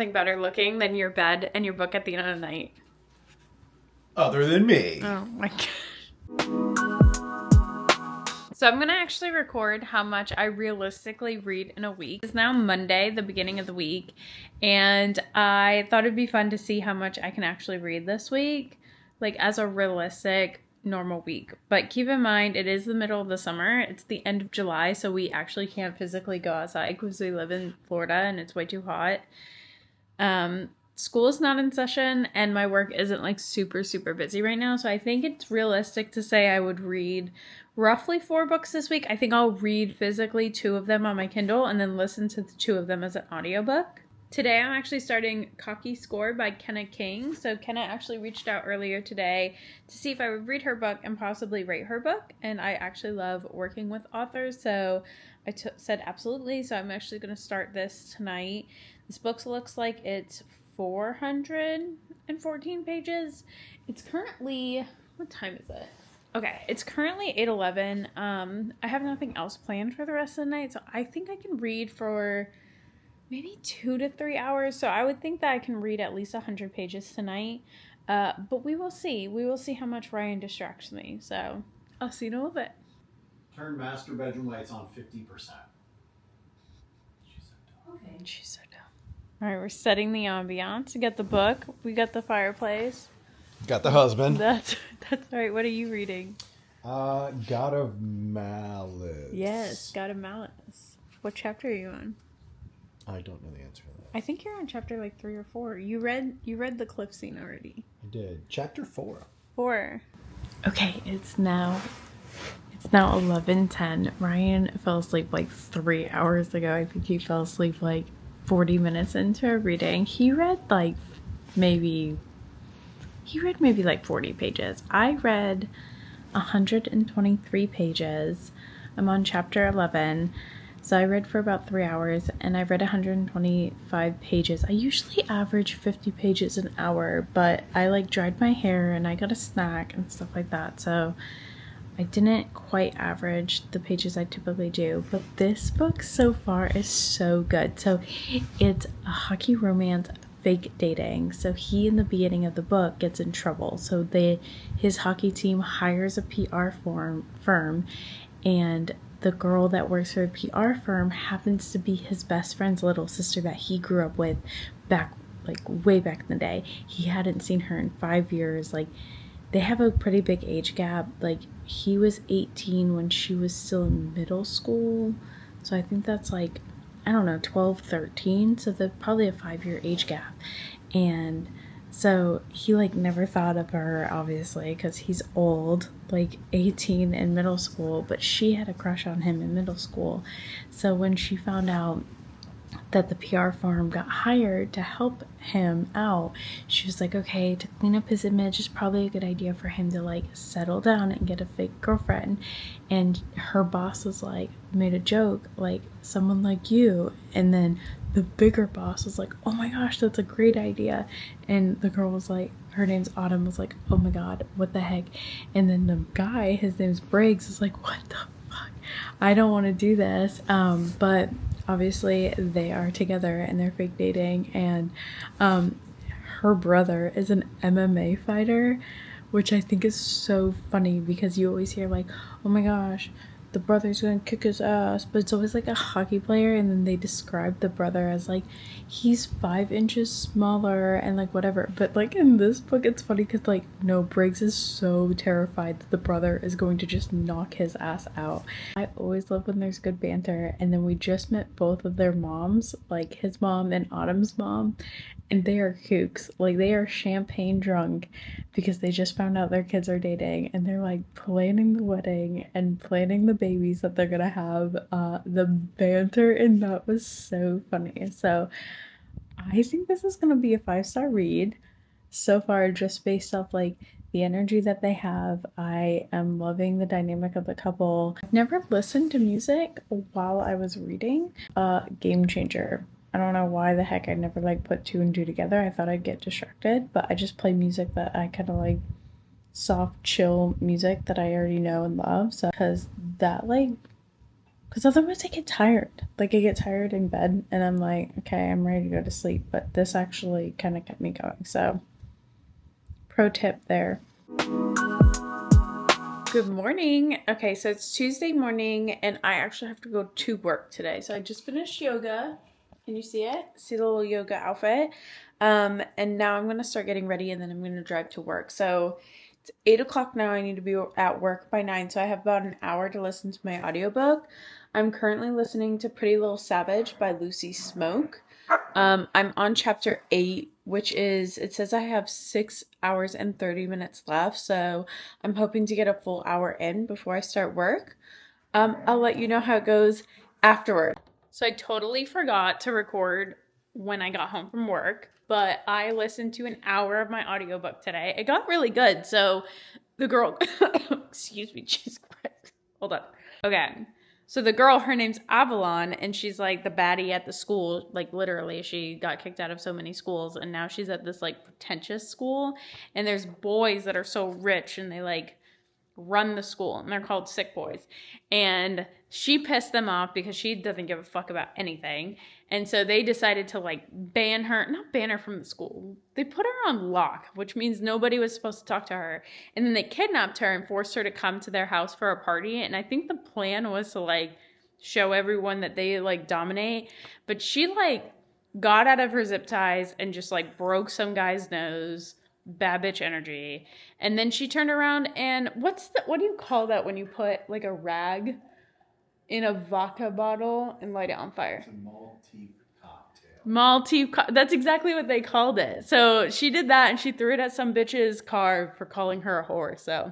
something better looking than your bed and your book at the end of the night? Other than me. Oh my god. So I'm going to actually record how much I realistically read in a week. It's now Monday, the beginning of the week, and I thought it'd be fun to see how much I can actually read this week, like as a realistic normal week. But keep in mind, it is the middle of the summer. It's the end of July, so we actually can't physically go outside because we live in Florida and it's way too hot. School is not in session and my work isn't like super busy right now, so I think it's realistic to say I would read roughly 4 books this week. I think I'll read physically 2 of them on my Kindle and then listen to the 2 of them as an audiobook. Today I'm actually starting Cocky Score by Kenna King. So Kenna actually reached out earlier today to see if I would read her book and possibly rate her book, and I actually love working with authors, so I said absolutely. So I'm actually going to start this tonight. This book looks like it's 414 pages. It's currently, what time is it? Okay, it's currently 8:11. I have nothing else planned for the rest of the night, so I think I can read for maybe 2 to 3 hours. So I would think that I can read at least 100 pages tonight. But we will see. We will see how much Ryan distracts me. So I'll see you in a little bit. Turn master bedroom lights on 50%. She's so dumb. Okay. She's so dumb. All right, we're setting the ambiance. We got the book. We got the fireplace. Got the husband. That's right. What are you reading? God of Malice. Yes, God of Malice. What chapter are you on? I don't know the answer to that. I think you're on chapter like 3 or 4. You read the cliff scene already. I did. Chapter 4. 4. Okay, it's now 11:10. Ryan fell asleep like 3 hours ago. I think he fell asleep like 40 minutes into a reading. He read maybe like 40 pages. I read 123 pages. I'm on chapter 11. So I read for about 3 hours and I read 125 pages. I usually average 50 pages an hour, but I dried my hair and I got a snack and stuff like that. So I didn't quite average the pages I typically do, but this book so far is so good. So it's a hockey romance, fake dating. So he, in the beginning of the book, gets in trouble. So his hockey team hires a PR firm, and the girl that works for the PR firm happens to be his best friend's little sister that he grew up with way back in the day. He hadn't seen her in 5 years. They have a pretty big age gap. He was 18 when she was still in middle school. So I think that's 12, 13. So they're probably a 5-year age gap. And so he never thought of her, obviously, because he's old, 18 in middle school, but she had a crush on him in middle school. So when she found out that the PR firm got hired to help him out, she was like, okay, to clean up his image, it's probably a good idea for him to settle down and get a fake girlfriend. And her boss was made a joke, someone like you. And then the bigger boss was like, oh my gosh, that's a great idea. And the girl was her name's Autumn, was like, oh my god, what the heck. And then the guy, his name's Briggs, is like, what the fuck, I don't want to do this. But obviously they are together and they're fake dating. And her brother is an MMA fighter, which I think is so funny because you always hear oh my gosh, the brother's gonna kick his ass, but it's always a hockey player, and then they describe the brother as he's 5 inches smaller and whatever. But in this book it's funny because no, Briggs is so terrified that the brother is going to just knock his ass out. I always love when there's good banter. And then we just met both of their moms, his mom and Autumn's mom, and they are kooks. They are champagne drunk because they just found out their kids are dating, and they're planning the wedding and planning the babies that they're gonna have. The banter in that was so funny. So I think this is gonna be a 5-star read so far, just based off the energy that they have. I am loving the dynamic of the couple. I've never listened to music while I was reading. Game changer. I don't know why the heck I never put 2 and 2 together. I thought I'd get distracted, but I just play music that I kind of soft, chill music that I already know and love. So, because that Because otherwise I get tired. Like, I get tired in bed and I'm like, okay, I'm ready to go to sleep. But this actually kind of kept me going. So, pro tip there. Good morning. Okay, so it's Tuesday morning and I actually have to go to work today. So I just finished yoga. Can you see it? See the little yoga outfit? And now I'm going to start getting ready and then I'm going to drive to work. So it's 8 o'clock now. I need to be at work by 9. So I have about an hour to listen to my audiobook. I'm currently listening to Pretty Little Savage by Lucy Smoke. I'm on chapter 8, which is, it says I have 6 hours and 30 minutes left. So I'm hoping to get a full hour in before I start work. I'll let you know how it goes afterward. So I totally forgot to record when I got home from work, but I listened to an hour of my audiobook today. It got really good. So the girl, excuse me, Jesus Christ. Hold on. Okay. So the girl, her name's Avalon, and she's like the baddie at the school. Like literally, she got kicked out of so many schools, and now she's at this like pretentious school. And there's boys that are so rich, and they like run the school, and they're called sick boys. And she pissed them off because she doesn't give a fuck about anything. And so they decided to like not ban her from the school. They put her on lock, which means nobody was supposed to talk to her. And then they kidnapped her and forced her to come to their house for a party. And I think the plan was to like show everyone that they like dominate. But she like got out of her zip ties and just like broke some guy's nose. Bad bitch energy. And then she turned around and what do you call that when you put like a rag in a vodka bottle and light it on fire? It's a Maltese cocktail. That's exactly what they called it. So she did that and she threw it at some bitch's car for calling her a whore. So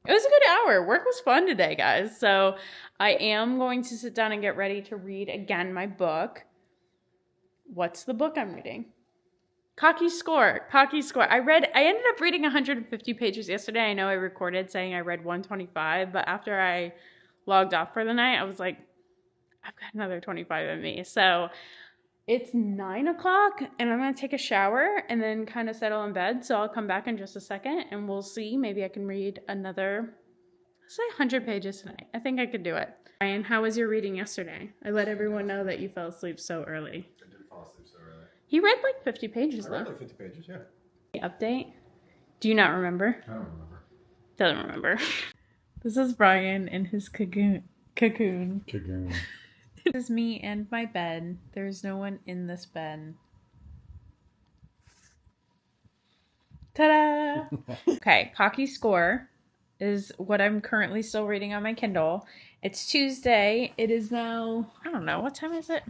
it was a good hour. Work was fun today, guys. So I am going to sit down and get ready to read again my book. What's the book I'm reading? Cocky Score. I ended up reading 150 pages yesterday. I know I recorded saying I read 125, but after I logged off for the night, I was like, I've got another 25 in me. So it's 9 o'clock and I'm going to take a shower and then kind of settle in bed. So I'll come back in just a second and we'll see. Maybe I can read another, let's say 100 pages tonight. I think I could do it. Ryan, how was your reading yesterday? I let everyone know that you fell asleep so early. He read like 50 pages, though. I read like 50 pages, yeah. Update? Do you not remember? I don't remember. Doesn't remember. This is Brian in his cocoon. This is me and my bed. There's no one in this bed. Ta-da! Okay, Cocky Score is what I'm currently still reading on my Kindle. It's Tuesday. It is now, I don't know, what time is it?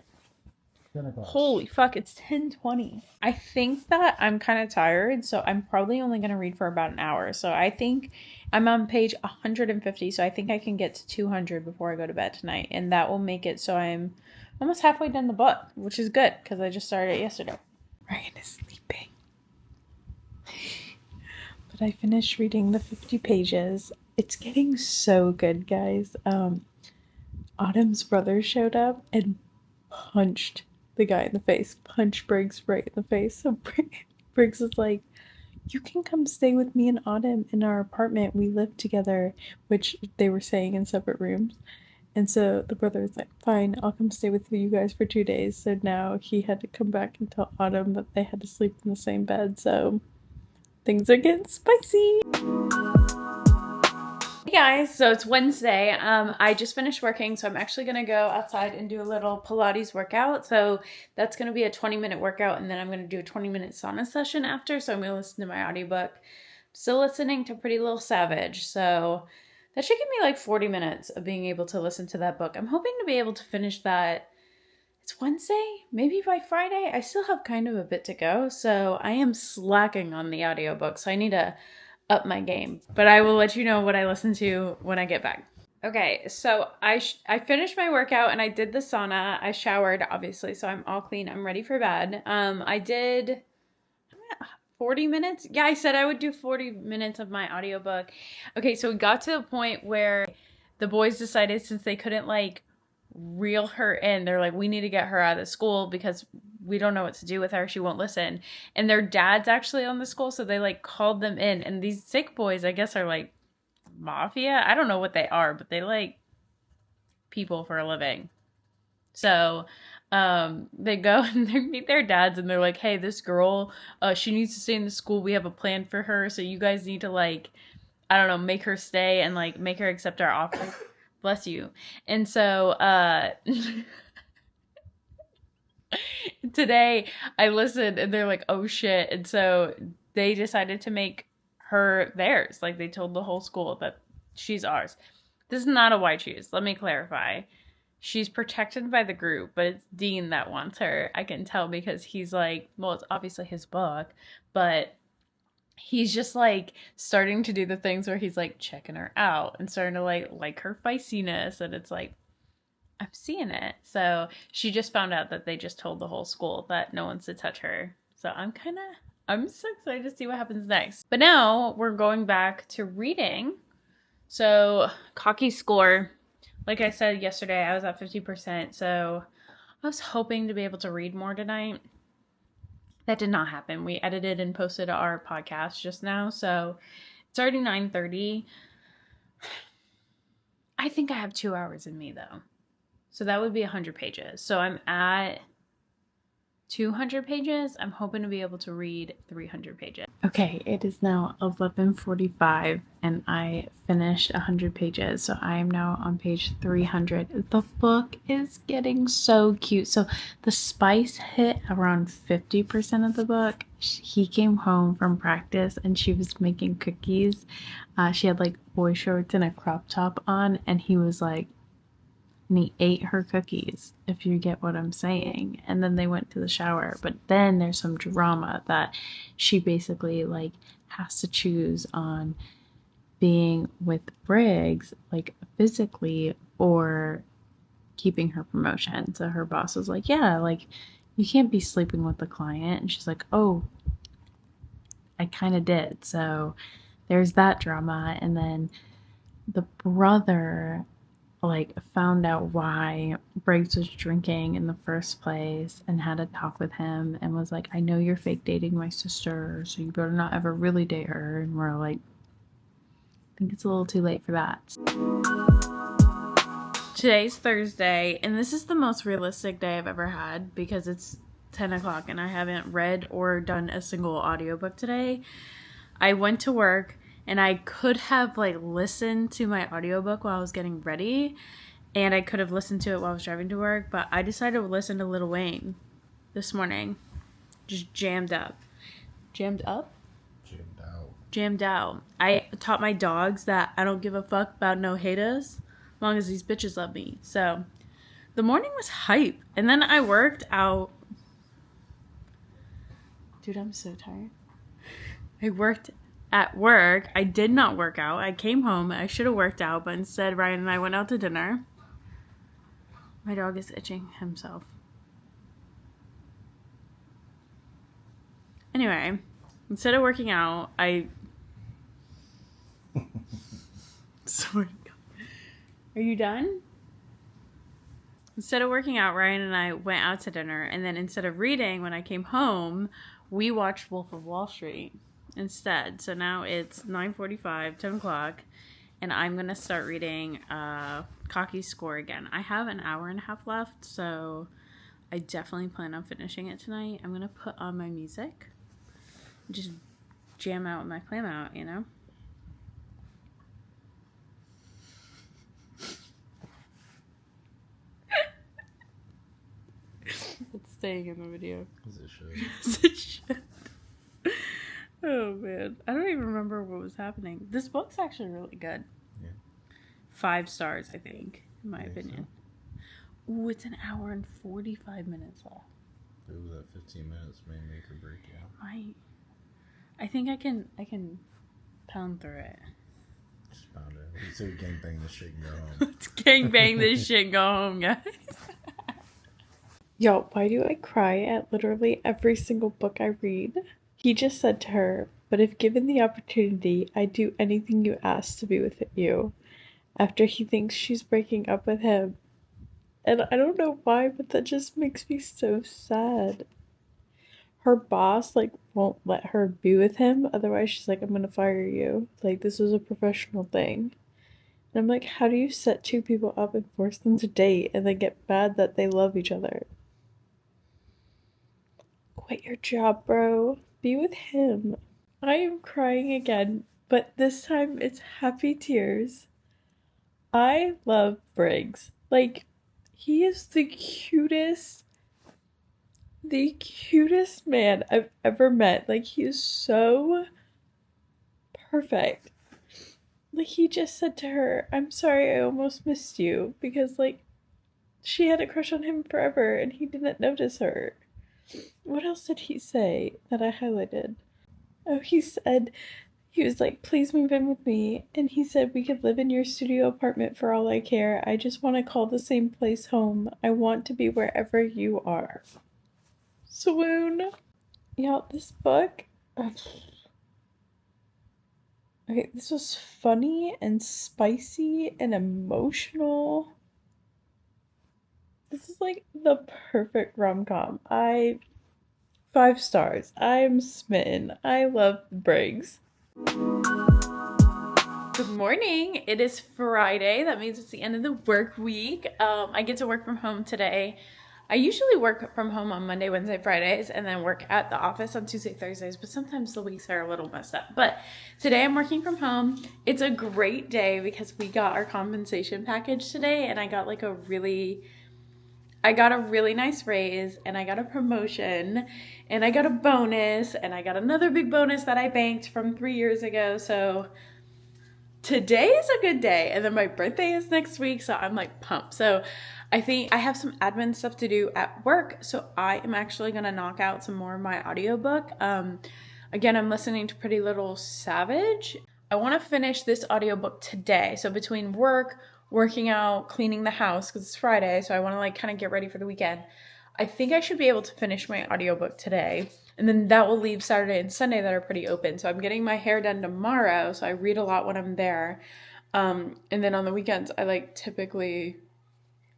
Holy fuck, it's 10:20. I think that I'm kind of tired, so I'm probably only going to read for about an hour. So I think I'm on page 150, so I think I can get to 200 before I go to bed tonight. And that will make it so I'm almost halfway done the book, which is good because I just started it yesterday. Ryan is sleeping. But I finished reading the 50 pages. It's getting so good, guys. Autumn's brother showed up and punched the guy in the face. Punch Briggs right in the face. So Briggs is like, you can come stay with me and Autumn in our apartment. We live together, which they were saying in separate rooms. And so the brother was like, fine, I'll come stay with you guys for 2 days. So now he had to come back and tell Autumn that they had to sleep in the same bed. So things are getting spicy. Hey guys, so it's Wednesday. I just finished working, so I'm actually going to go outside and do a little Pilates workout. So that's going to be a 20-minute workout, and then I'm going to do a 20-minute sauna session after. So I'm going to listen to my audiobook. Still listening to Pretty Little Savage. So that should give me like 40 minutes of being able to listen to that book. I'm hoping to be able to finish that. It's Wednesday, maybe by Friday. I still have kind of a bit to go, so I am slacking on the audiobook. So I need to up my game, but I will let you know what I listen to when I get back. Okay, so I finished my workout and I did the sauna. I showered, obviously, so I'm all clean. I'm ready for bed. I did 40 minutes. Yeah, I said I would do 40 minutes of my audiobook. Okay, so we got to the point where the boys decided, since they couldn't like reel her in, they're like, we need to get her out of school because we don't know what to do with her. She won't listen. And their dad's actually on the school, so they like called them in. And these sick boys, I guess, are like mafia. I don't know what they are, but they like people for a living. So they go and they meet their dads and they're like, hey, this girl, she needs to stay in the school. We have a plan for her. So you guys need to like, I don't know, make her stay and like make her accept our offer. Bless you. And so today I listened and they're like, oh shit. And so they decided to make her theirs. Like they told the whole school that she's ours. This is not a white shoes. Let me clarify. She's protected by the group, but it's Dean that wants her. I can tell because he's like, well, it's obviously his book, but he's just like starting to do the things where he's like checking her out and starting to like her feistiness. And it's like, I'm seeing it. So she just found out that they just told the whole school that no one's to touch her. So I'm so excited to see what happens next. But now we're going back to reading. So cocky score. Like I said yesterday, I was at 50%, so I was hoping to be able to read more tonight. That did not happen. We edited and posted our podcast just now, so it's already 9:30. I think I have 2 hours in me, though. So that would be 100 pages. So I'm at 200 pages. I'm hoping to be able to read 300 pages. Okay, it is now 11:45 and I finished 100 pages. So I am now on page 300. The book is getting so cute. So the spice hit around 50% of the book. He came home from practice and she was making cookies. She had like boy shorts and a crop top on and he was like, and he ate her cookies, if you get what I'm saying. And then they went to the shower. But then there's some drama that she basically like has to choose on being with Briggs, like physically, or keeping her promotion. So her boss was like, yeah, like you can't be sleeping with the client. And she's like, oh, I kind of did. So there's that drama. And then the brother like found out why Briggs was drinking in the first place and had a talk with him and was like, I know you're fake dating my sister, so you better not ever really date her. And we're like, I think it's a little too late for that. Today's Thursday, and this is the most realistic day I've ever had because it's 10 o'clock and I haven't read or done a single audiobook today. I went to work and I could have like listened to my audiobook while I was getting ready, and I could have listened to it while I was driving to work, but I decided to listen to Lil Wayne this morning. Just jammed up. Jammed up? Jammed out. Jammed out. I taught my dogs that I don't give a fuck about no haters as long as these bitches love me. So the morning was hype. And then I worked out. Dude, I'm so tired. I worked at work. I did not work out. I came home. I should have worked out, but instead Ryan and I went out to dinner. My dog is itching himself. Anyway, instead of working out, I swear to God. Are you done? Instead of working out, Ryan and I went out to dinner, and then instead of reading, when I came home, we watched Wolf of Wall Street instead. So now it's 9:45, 10 o'clock, and I'm going to start reading Cocky Score again. I have an hour and a half left, so I definitely plan on finishing it tonight. I'm going to put on my music, just jam out with my clam out, you know? It's staying in the video. As it should. Oh man, I don't even remember what was happening. This book's actually really good. Yeah. 5 stars, I think, in my opinion. So. Ooh, it's an hour and 45 minutes left. Ooh, that 15 minutes may make or break you. Right. I think I can pound through it. Just pound it. Let's say gangbang this shit and go home. Let's gangbang this shit and go home, guys. Yo, why do I cry at literally every single book I read? He just said to her, but if given the opportunity, I'd do anything you ask to be with you. After he thinks she's breaking up with him. And I don't know why, but that just makes me so sad. Her boss, like, won't let her be with him. Otherwise, she's like, I'm gonna fire you. Like, this was a professional thing. And I'm like, how do you set two people up and force them to date and then get mad that they love each other? Quit your job, bro. Be with him. I am crying again, but this time it's happy tears. I love Briggs. Like, he is the cutest man I've ever met. Like, he is so perfect. Like, he just said to her, I'm sorry I almost missed you, because, like, she had a crush on him forever and he didn't notice her. What else did he say that I highlighted? Oh, he was like, please move in with me. And he said, we could live in your studio apartment for all I care. I just want to call the same place home. I want to be wherever you are. Swoon. Yeah, this book. Okay, this was funny and spicy and emotional. This is like the perfect rom-com. 5 stars. I'm smitten. I love Briggs. Good morning. It is Friday. That means it's the end of the work week. I get to work from home today. I usually work from home on Monday, Wednesday, Fridays, and then work at the office on Tuesday, Thursdays, but sometimes the weeks are a little messed up. But today I'm working from home. It's a great day because we got our compensation package today, and I got a really nice raise, and I got a promotion, and I got a bonus, and I got another big bonus that I banked from 3 years ago. So today is a good day, and then my birthday is next week, so I'm like pumped. So I think I have some admin stuff to do at work, so I am actually gonna knock out some more of my audiobook. Again, I'm listening to Pretty Little Savage. I want to finish this audiobook today. So between work, working out, cleaning the house, because it's Friday, so I want to kind of get ready for the weekend. I think I should be able to finish my audiobook today. And then that will leave Saturday and Sunday that are pretty open. So I'm getting my hair done tomorrow, so I read a lot when I'm there. And then on the weekends, I typically,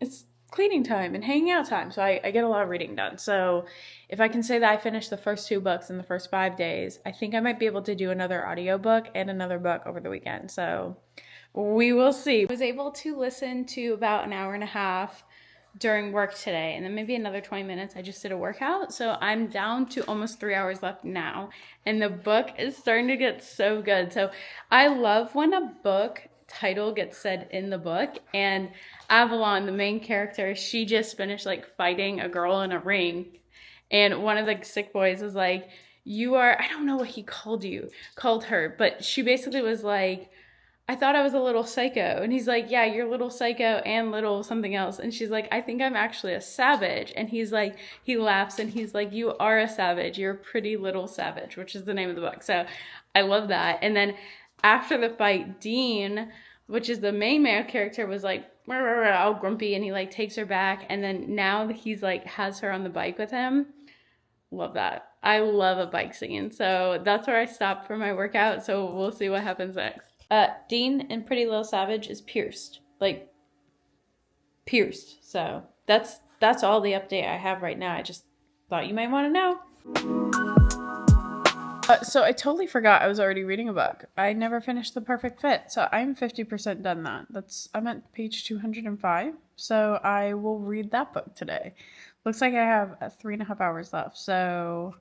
it's cleaning time and hanging out time. So I get a lot of reading done. So if I can say that I finished the first 2 books in the first 5 days, I think I might be able to do another audiobook and another book over the weekend. So we will see. I was able to listen to about an hour and a half during work today, and then maybe another 20 minutes. I just did a workout, so I'm down to almost 3 hours left now, and the book is starting to get so good. So I love when a book title gets said in the book, and Avalon, the main character, she just finished fighting a girl in a ring, and one of the sick boys was like, you are, I don't know what he called her, but she basically was like, I thought I was a little psycho. And he's like, yeah, you're a little psycho and little something else. And she's like, I think I'm actually a savage. And he's like, he laughs and he's like, you are a savage. You're a pretty little savage, which is the name of the book. So I love that. And then after the fight, Dean, which is the main male character, was like, all grumpy, and he takes her back. And then now he's has her on the bike with him. Love that. I love a bike scene. So that's where I stopped for my workout. So we'll see what happens next. Dean in Pretty Little Savage is pierced. Pierced. So that's all the update I have right now. I just thought you might want to know. So I totally forgot I was already reading a book. I never finished The Perfect Fit. So I'm 50% done that. I'm at page 205. So I will read that book today. Looks like I have 3.5 hours left. So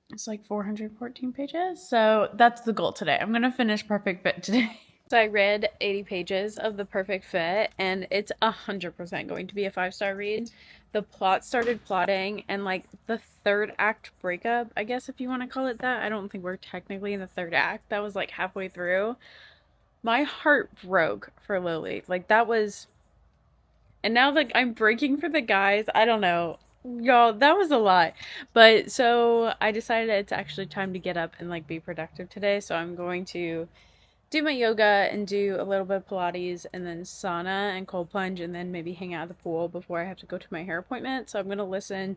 it's 414 pages. So that's the goal today. I'm going to finish Perfect Fit today. So I read 80 pages of The Perfect Fit, and it's 100% going to be a 5-star read. The plot started plotting, and the third act breakup, I guess if you want to call it that. I don't think we're technically in the third act. That was halfway through. My heart broke for Lily. That was, and now I'm breaking for the guys. I don't know. Y'all, that was a lot. But so I decided it's actually time to get up and be productive today. So I'm going to do my yoga and do a little bit of Pilates and then sauna and cold plunge and then maybe hang out at the pool before I have to go to my hair appointment. So I'm going to listen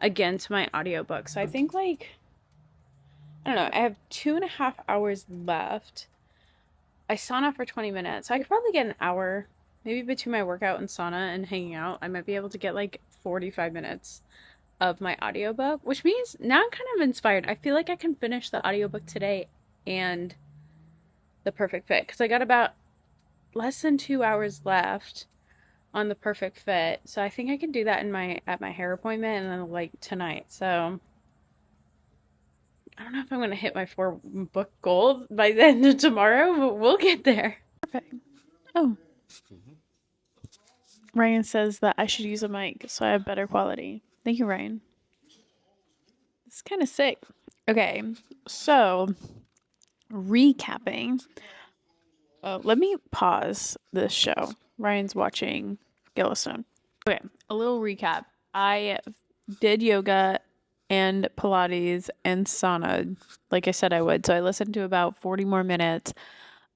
again to my audiobook. So I think I don't know, I have 2.5 hours left. I sauna for 20 minutes. So I could probably get an hour, maybe between my workout and sauna and hanging out. I might be able to get 45 minutes of my audiobook, which means now I'm kind of inspired. I feel like I can finish the audiobook today and The Perfect Fit, because I got about less than 2 hours left on The Perfect Fit. So I think I can do that at my hair appointment and then like tonight. So I don't know if I'm gonna hit my 4 book goal by the end of tomorrow, but we'll get there. Perfect. Oh. Ryan says that I should use a mic so I have better quality. Thank you, Ryan. It's kind of sick. Okay, so recapping. Let me pause this show. Ryan's watching Yellowstone. Okay, a little recap. I did yoga and Pilates and sauna like I said I would. So I listened to about 40 more minutes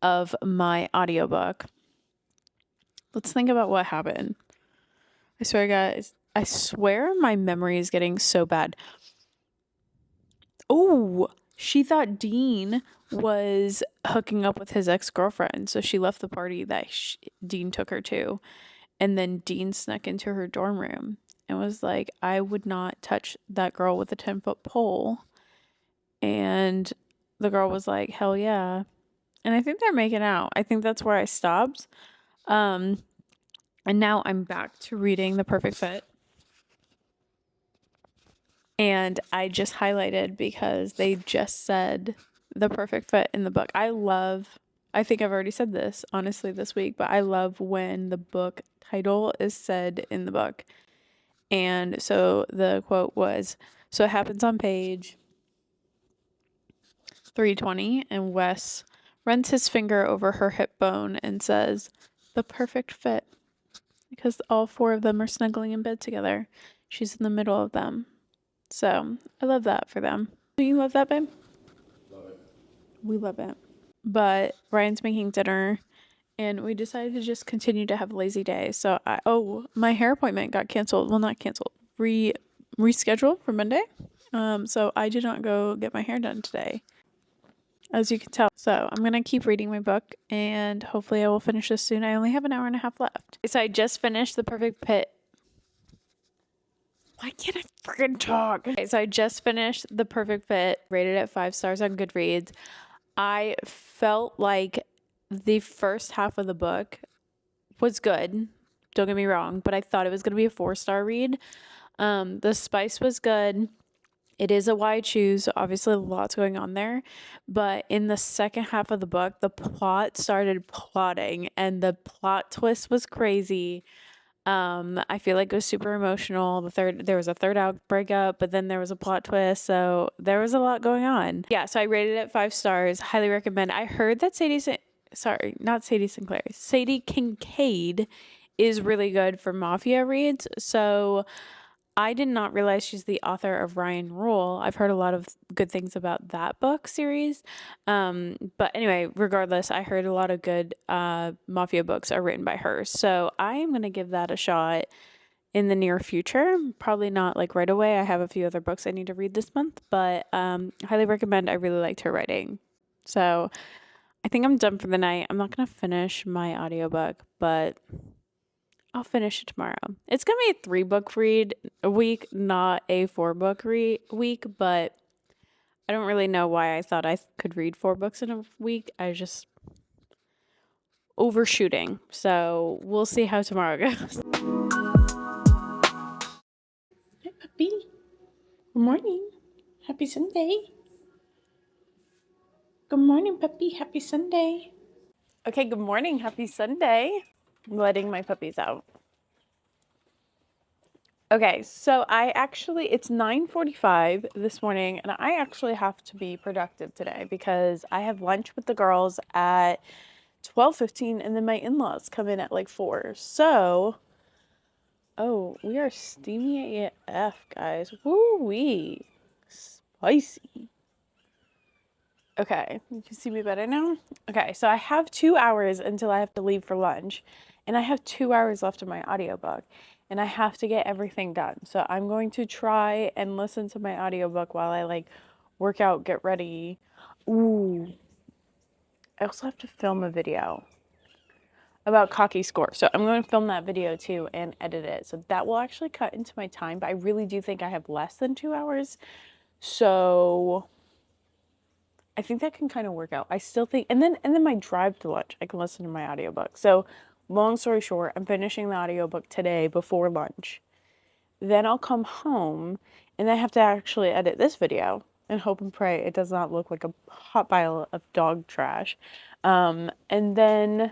of my audiobook. Let's think about what happened. I swear, guys, I swear my memory is getting so bad. Oh, she thought Dean was hooking up with his ex-girlfriend. So she left the party that Dean took her to. And then Dean snuck into her dorm room and was like, I would not touch that girl with a 10-foot pole. And the girl was like, hell yeah. And I think they're making out. I think that's where I stopped. And now I'm back to reading The Perfect Fit. And I just highlighted because they just said The Perfect Fit in the book. I think I've already said this, honestly, this week, but I love when the book title is said in the book. And so the quote was, so it happens on page 320, and Wes runs his finger over her hip bone and says, the perfect fit, because all 4 of them are snuggling in bed together. She's in the middle of them. So I love that for them. Do you love that, babe? Love it. We love it. But Ryan's making dinner, and we decided to just continue to have a lazy day. So my hair appointment got canceled. Well, not canceled. Rescheduled for Monday. So I did not go get my hair done today, as you can tell. So I'm going to keep reading my book, and hopefully I will finish this soon. I only have an hour and a half left. So I just finished The Perfect Fit. Why can't I freaking talk? Okay, so I just finished The Perfect Fit, rated at 5 stars on Goodreads. I felt like the first half of the book was good. Don't get me wrong, but I thought it was going to be a 4-star read. The spice was good. It is a wide choose, so obviously lots going on there. But in the second half of the book, the plot started plotting, and the plot twist was crazy. I feel like it was super emotional. There was a third act breakup, but then there was a plot twist, so there was a lot going on. Yeah, so I rated it 5 stars. Highly recommend. I heard that Sadie Kincaid is really good for mafia reads. So I did not realize she's the author of Ryan Rule. I've heard a lot of good things about that book series. But anyway, regardless, I heard a lot of good mafia books are written by her. So I am going to give that a shot in the near future. Probably not like right away. I have a few other books I need to read this month, but highly recommend. I really liked her writing. So I think I'm done for the night. I'm not going to finish my audiobook, but I'll finish it tomorrow. It's going to be a 3-book read a week, not a 4-book week, but I don't really know why I thought I could read 4 books in a week. I just overshooting. So we'll see how tomorrow goes. Hi, puppy. Good morning. Happy Sunday. Good morning, puppy. Happy Sunday. Okay, good morning. Happy Sunday. I'm letting my puppies out. Okay, so it's 9:45 this morning, and I actually have to be productive today because I have lunch with the girls at 12:15, and then my in-laws come in at like 4. So, we are steamy AF, guys. Woo-wee. Spicy. Okay, you can see me better now? Okay, so I have 2 hours until I have to leave for lunch, and I have 2 hours left of my audiobook, and I have to get everything done. So I'm going to try and listen to my audiobook while I work out, get ready. Ooh. I also have to film a video about Cocky Score. So I'm going to film that video too and edit it. So that will actually cut into my time, but I really do think I have less than 2 hours. So I think that can kind of work out. I still think, and then my drive to lunch, I can listen to my audiobook. So, long story short, I'm finishing the audiobook today before lunch. Then I'll come home and I have to actually edit this video and hope and pray it does not look like a hot pile of dog trash. And then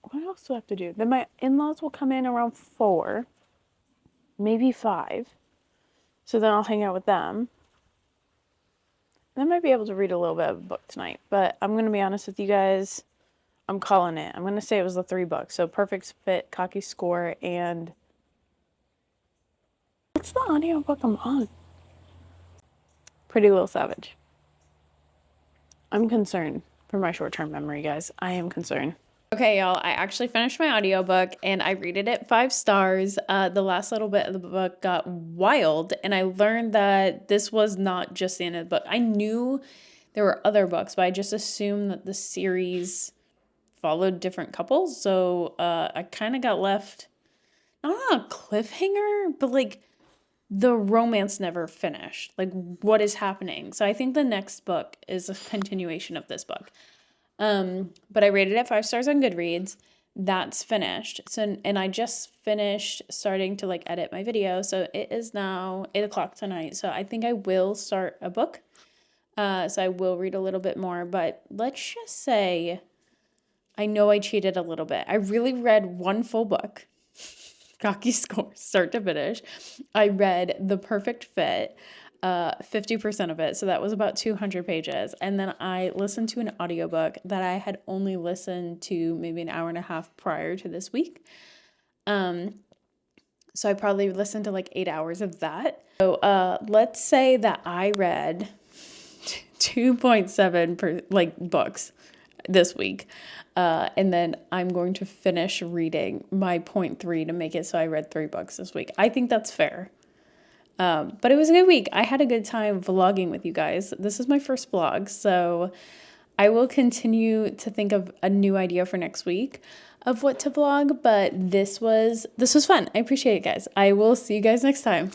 what else do I have to do? Then my in-laws will come in around 4, maybe 5. So then I'll hang out with them. I might be able to read a little bit of a book tonight, but I'm going to be honest with you guys. I'm calling it. I'm going to say it was the 3 books. So Perfect Fit, Cocky Score, and what's the audiobook I'm on? Pretty Little Savage. I'm concerned for my short-term memory, guys. I am concerned. Okay, y'all, I actually finished my audiobook and I rated it 5 stars. The last little bit of the book got wild and I learned that this was not just the end of the book. I knew there were other books, but I just assumed that the series followed different couples. So I kind of got left, not on a cliffhanger, but like the romance never finished. Like, what is happening? So I think the next book is a continuation of this book. But I rated it 5 stars on Goodreads. That's finished. So, and I just finished starting to like edit my video. So it is now 8 o'clock tonight. So I think I will start a book. So I will read a little bit more, but let's just say I know I cheated a little bit. I really read one full book, Cocky Score, start to finish. I read The Perfect Fit, 50% of it. So that was about 200 pages. And then I listened to an audiobook that I had only listened to maybe an hour and a half prior to this week. So I probably listened to like 8 hours of that. So let's say that I read 2.7 books this week. And then I'm going to finish reading my 0.3 to make it so I read 3 books this week. I think that's fair. But it was a good week. I had a good time vlogging with you guys. This is my first vlog, so I will continue to think of a new idea for next week of what to vlog, but this was fun. I appreciate it, guys. I will see you guys next time.